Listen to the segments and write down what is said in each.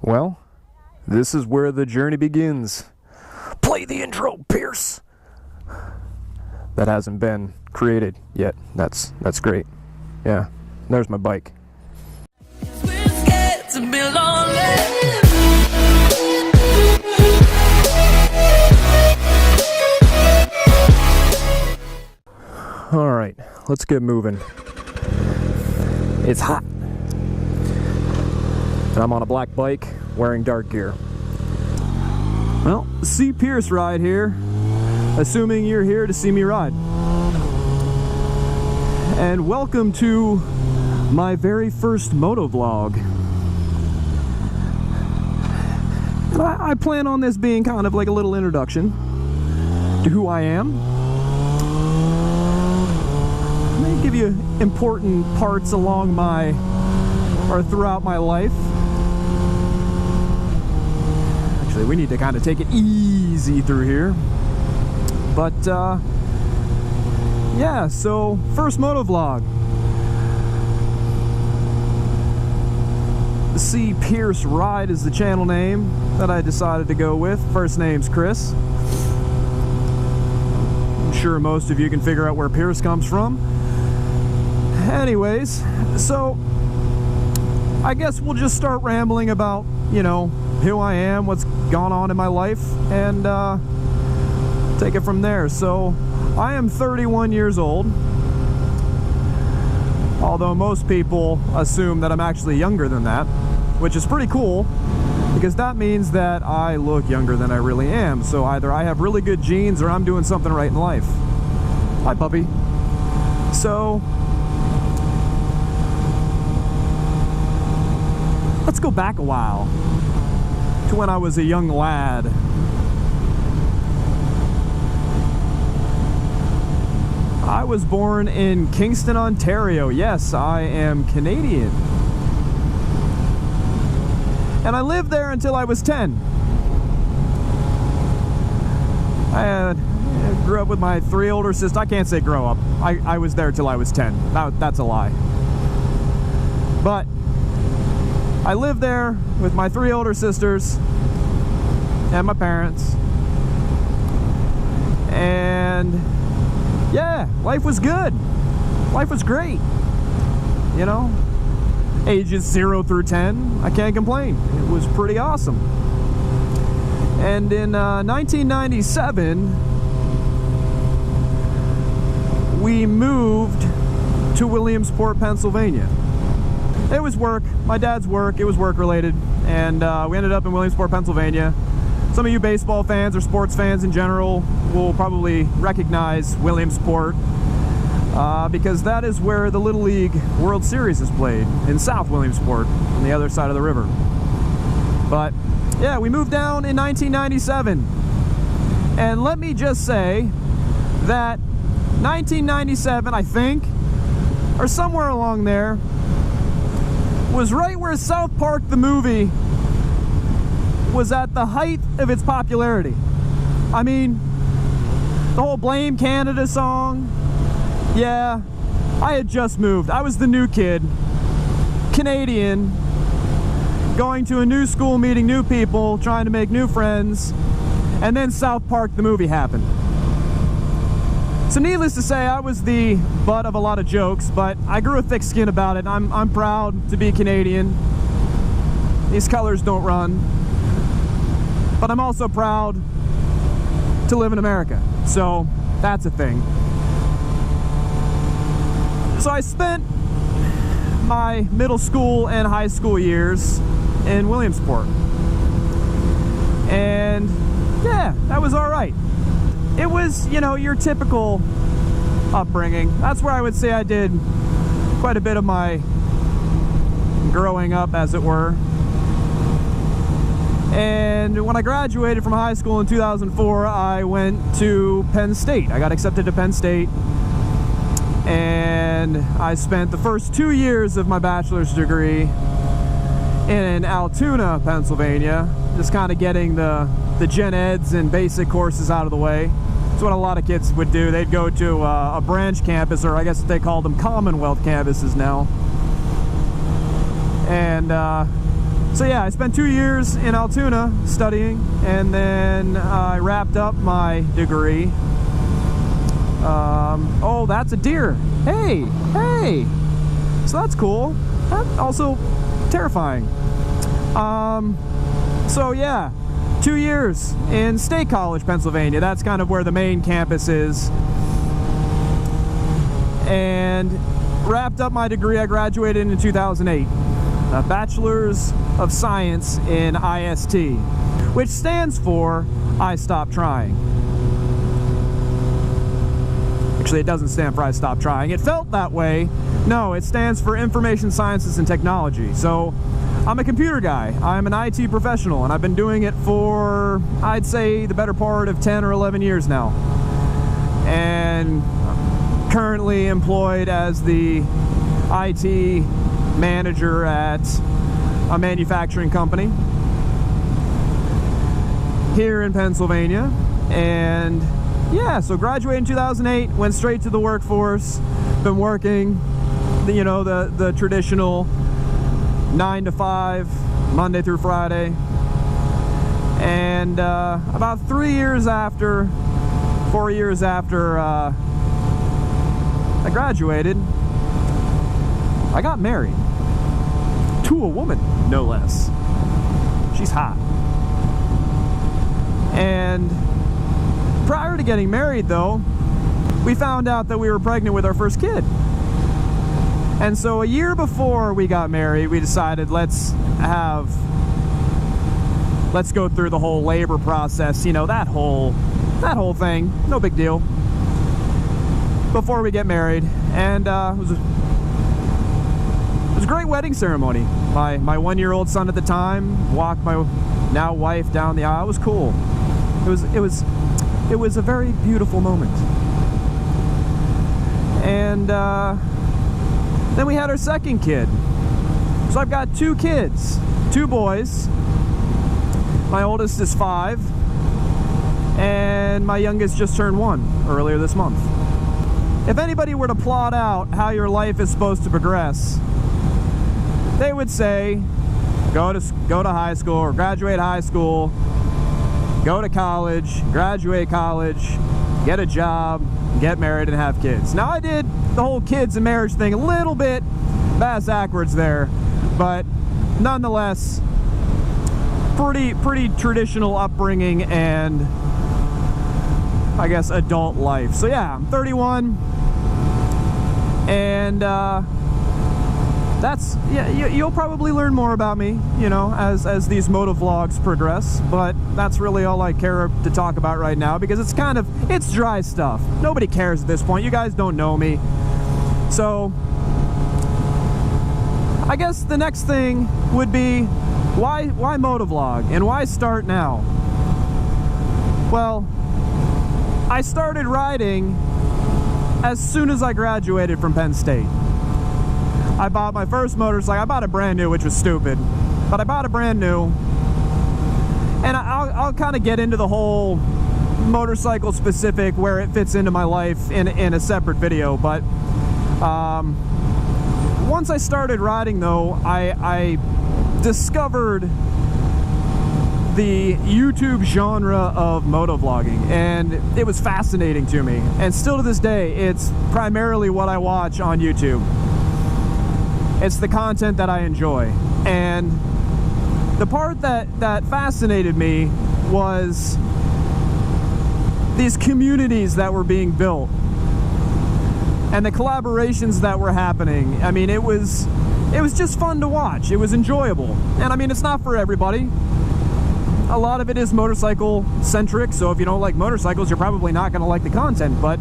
Well, this is where the journey begins. Play the intro, Pierce! That hasn't been created yet. That's great. Yeah, there's my bike. We're scared to be lonely. All right, let's get moving. It's hot. And I'm on a black bike wearing dark gear. Well, CPearceRide here, assuming you're here to see me ride. And welcome to my very first motovlog. I plan on this being kind of like a little introduction to who I am. I'm going to give you important parts along throughout my life. Actually, we need to kind of take it easy through here. But, yeah, so first motovlog. CPearceRide is the channel name that I decided to go with. First name's Chris. I'm sure most of you can figure out where Pierce comes from. Anyways, so I guess we'll just start rambling about, you know, who I am, what's gone on in my life, and take it from there. So I am 31 years old, although most people assume that I'm actually younger than that, which is pretty cool because that means that I look younger than I really am. So either I have really good genes or I'm doing something right in life. Hi, puppy. So let's go back a while to when I was a young lad. I was born in Kingston, Ontario. Yes, I am Canadian. And I lived there until I was 10. I grew up with my 3 older sisters. I can't say grow up. I was there till I was 10. That's a lie. But I lived there with my 3 older sisters and my parents. And yeah, life was good. Life was great. You know, ages 0 through 10, I can't complain. It was pretty awesome. And in 1997, we moved to Williamsport, Pennsylvania. It was work, my dad's work, it was work related, and we ended up in Williamsport, Pennsylvania. Some of you baseball fans or sports fans in general will probably recognize Williamsport because that is where the Little League World Series is played, in South Williamsport, on the other side of the river. But yeah, we moved down in 1997, and let me just say that 1997, I think, or somewhere along there, was right where South Park the movie was at the height of its popularity. I mean, the whole Blame Canada song, yeah, I had just moved. I was the new kid, Canadian, going to a new school, meeting new people, trying to make new friends, and then South Park the movie happened. So needless to say, I was the butt of a lot of jokes, but I grew a thick skin about it. I'm proud to be Canadian. These colors don't run. But I'm also proud to live in America. So that's a thing. So I spent my middle school and high school years in Williamsport. And yeah, that was all right. It was, you know, your typical upbringing. That's where I would say I did quite a bit of my growing up, as it were. And when I graduated from high school in 2004, I went to Penn State. I got accepted to Penn State. And I spent the first 2 years of my bachelor's degree in Altoona, Pennsylvania, just kind of getting the gen eds and basic courses out of the way. That's what a lot of kids would do. They'd go to a branch campus, or I guess they call them Commonwealth campuses now. And So yeah, I spent 2 years in Altoona studying, and then I wrapped up my degree. Oh, that's a deer. Hey, hey. So that's cool. That's also terrifying. So yeah, 2 years in State College, Pennsylvania. That's kind of where the main campus is. And wrapped up my degree. I graduated in 2008. A Bachelor's of Science in IST, which stands for I Stopped Trying. Actually, it doesn't stand for I Stopped Trying. It felt that way. No, it stands for Information Sciences and Technology. So I'm a computer guy. I'm an IT professional, and I've been doing it for, I'd say, the better part of 10 or 11 years now. And currently employed as the IT manager at a manufacturing company here in Pennsylvania. And yeah, so graduated in 2008, went straight to the workforce, been working the traditional 9 to 5, Monday through Friday. And about 4 years after I graduated, I got married to a woman, no less. She's hot. And prior to getting married, though, we found out that we were pregnant with our first kid. And so a year before we got married, we decided let's go through the whole labor process, that whole thing, no big deal, before we get married. And it was a great wedding ceremony. My 1-year-old son at the time walked my now wife down the aisle. It was cool. It was a very beautiful moment. And then we had our second kid. So I've got 2 kids, 2 boys. My oldest is 5, and my youngest just turned 1 earlier this month. If anybody were to plot out how your life is supposed to progress, they would say, go to high school or graduate high school, go to college, graduate college, get a job, get married, and have kids. Now, I did the whole kids and marriage thing a little bit backwards there, but nonetheless, pretty traditional upbringing and I guess adult life. So yeah, I'm 31, and that's, yeah, you'll probably learn more about me, as these motovlogs progress, but that's really all I care to talk about right now, because it's dry stuff. Nobody cares at this point. You guys don't know me. So I guess the next thing would be, why motovlog, and why start now? Well, I started riding as soon as I graduated from Penn State. I bought my first motorcycle. I bought it brand new, which was stupid, but I bought it brand new. And I'll kind of get into the whole motorcycle specific, where it fits into my life in a separate video. But once I started riding, though, I discovered the YouTube genre of motovlogging, and it was fascinating to me. And still to this day, it's primarily what I watch on YouTube. It's the content that I enjoy. And the part that fascinated me was these communities that were being built and the collaborations that were happening. I mean, it was just fun to watch. It was enjoyable. And I mean, it's not for everybody. A lot of it is motorcycle centric, so if you don't like motorcycles, you're probably not going to like the content. But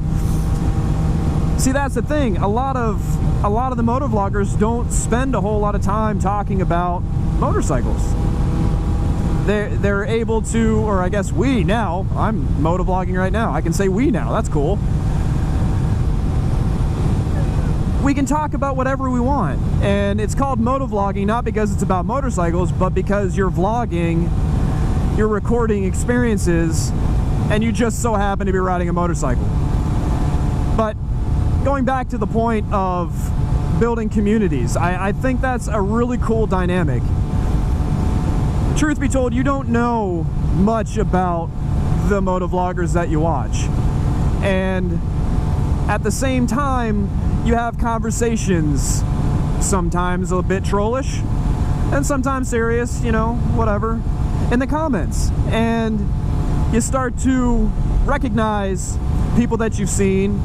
see, that's the thing. A lot of the motovloggers don't spend a whole lot of time talking about motorcycles. They're able to, or I guess we now, I'm motovlogging right now, I can say we now, that's cool. We can talk about whatever we want, and it's called motovlogging not because it's about motorcycles, but because you're vlogging, you're recording experiences, and you just so happen to be riding a motorcycle. But going back to the point of building communities, I think that's a really cool dynamic. truth be told, you don't know much about the motovloggers that you watch. And at the same time, you have conversations, sometimes a bit trollish, and sometimes serious, you know, whatever, in the comments. And you start to recognize people that you've seen,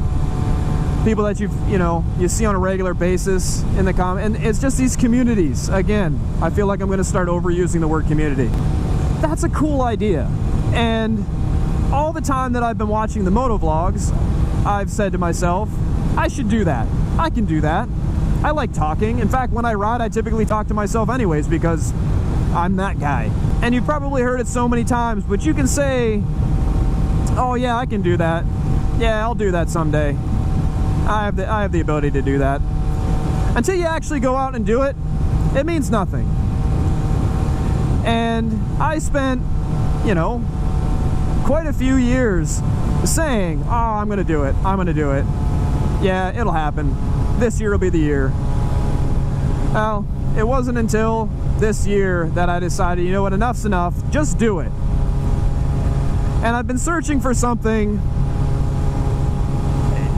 people that you see on a regular basis in the comment, and it's just these communities. Again, I feel like I'm going to start overusing the word community. That's a cool idea, and all the time that I've been watching the motovlogs, I've said to myself, I should do that. I can do that. I like talking. In fact, when I ride, I typically talk to myself anyways because I'm that guy. And you've probably heard it so many times, but you can say, oh yeah, I can do that. Yeah, I'll do that someday. I have the ability to do that. Until you actually go out and do it, it means nothing. And I spent, you know, quite a few years saying, oh, I'm gonna do it, I'm gonna do it. Yeah, it'll happen. This year will be the year. Well, it wasn't until this year that I decided, you know what, enough's enough, just do it. And I've been searching for something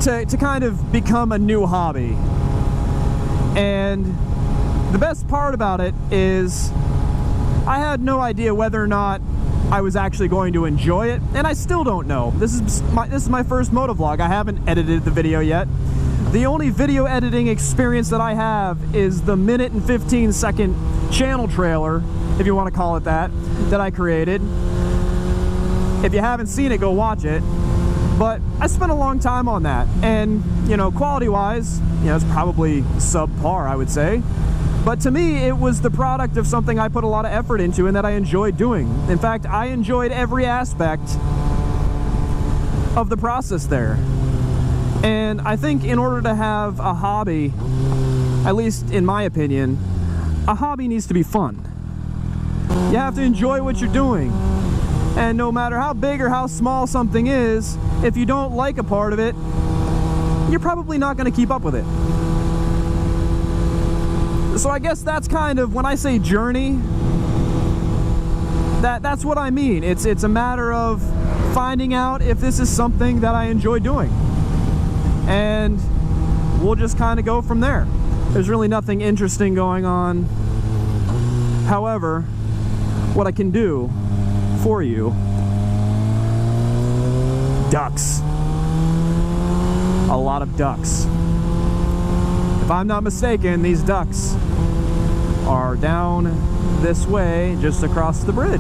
to kind of become a new hobby. And the best part about it is I had no idea whether or not I was actually going to enjoy it, and I still don't know. This is my first motovlog. I haven't edited the video yet. The only video editing experience that I have is the 1 and 15 second channel trailer, if you want to call it that I created. If you haven't seen it, go watch it. But I spent a long time on that, and you know, quality-wise, you know, it's probably subpar, I would say. But to me, it was the product of something I put a lot of effort into and that I enjoyed doing. In fact, I enjoyed every aspect of the process there. And I think in order to have a hobby, at least in my opinion, a hobby needs to be fun. You have to enjoy what you're doing. And no matter how big or how small something is, if you don't like a part of it, you're probably not going to keep up with it. So I guess that's kind of, when I say journey, that's what I mean. It's a matter of finding out if this is something that I enjoy doing. And we'll just kind of go from there. There's really nothing interesting going on. However, what I can do for you, ducks. A lot of ducks. If I'm not mistaken, these ducks are down this way, just across the bridge.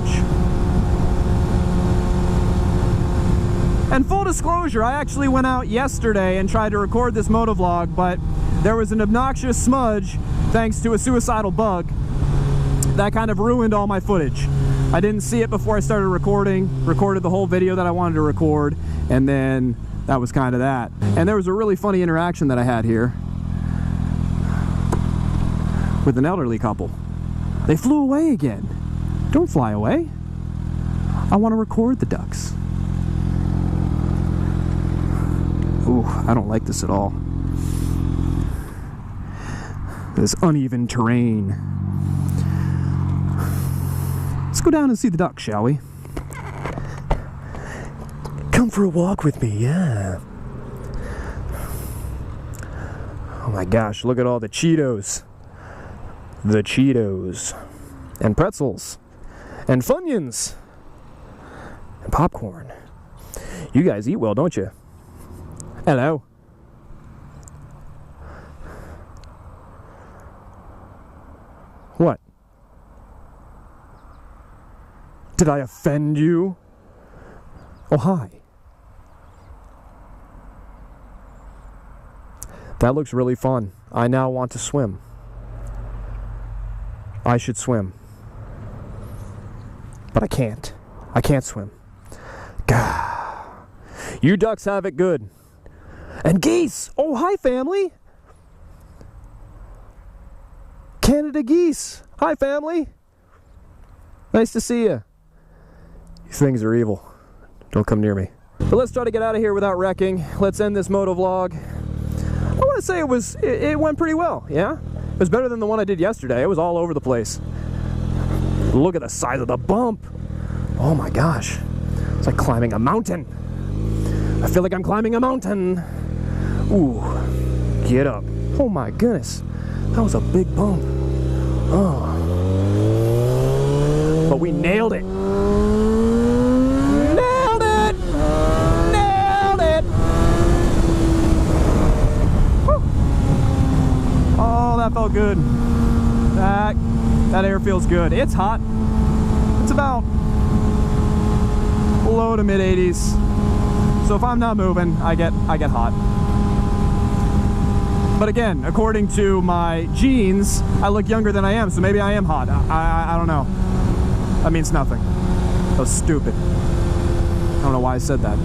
And full disclosure, I actually went out yesterday and tried to record this motovlog, but there was an obnoxious smudge, thanks to a suicidal bug, that kind of ruined all my footage. I didn't see it before I started recorded the whole video that I wanted to record, and then that was kind of that. And there was a really funny interaction that I had here with an elderly couple. They flew away again. Don't fly away. I want to record the ducks. Ooh, I don't like this at all. This uneven terrain. Let's go down and see the ducks, shall we? Come for a walk with me, yeah. Oh my gosh, look at all the Cheetos. The Cheetos. And pretzels. And Funyuns. And popcorn. You guys eat well, don't you? Hello. What? Did I offend you? Oh, hi. That looks really fun. I now want to swim. I should swim. But I can't. I can't swim. Gah. You ducks have it good. And geese! Oh, hi, family! Canada geese! Hi, family! Nice to see you. These things are evil. Don't come near me. But let's try to get out of here without wrecking. Let's end this motovlog. I want to say it went pretty well, yeah? It was better than the one I did yesterday. It was all over the place. Look at the size of the bump. Oh my gosh. It's like climbing a mountain. I feel like I'm climbing a mountain. Ooh, get up. Oh my goodness. That was a big bump. Oh. But we nailed it. Nailed it! Nailed it! Woo. Oh, that felt good. That air feels good. It's hot. It's about low to mid 80s. So if I'm not moving, I get hot. But again, according to my genes, I look younger than I am, so maybe I am hot. I don't know. That means nothing. That was stupid. I don't know why I said that.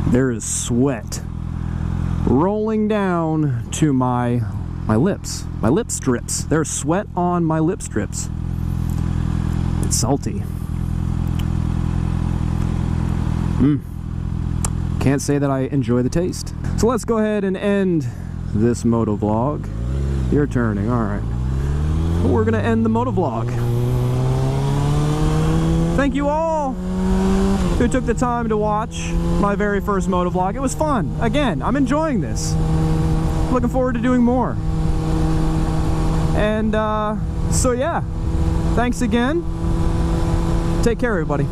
There is sweat rolling down to my lips. My lip strips. There's sweat on my lip strips. It's salty. Can't say that I enjoy the taste. So let's go ahead and end this motovlog. You're turning, all right. We're gonna end the motovlog. Thank you all who took the time to watch my very first motovlog. It was fun. Again, I'm enjoying this. Looking forward to doing more. And so yeah, thanks again. Take care, everybody.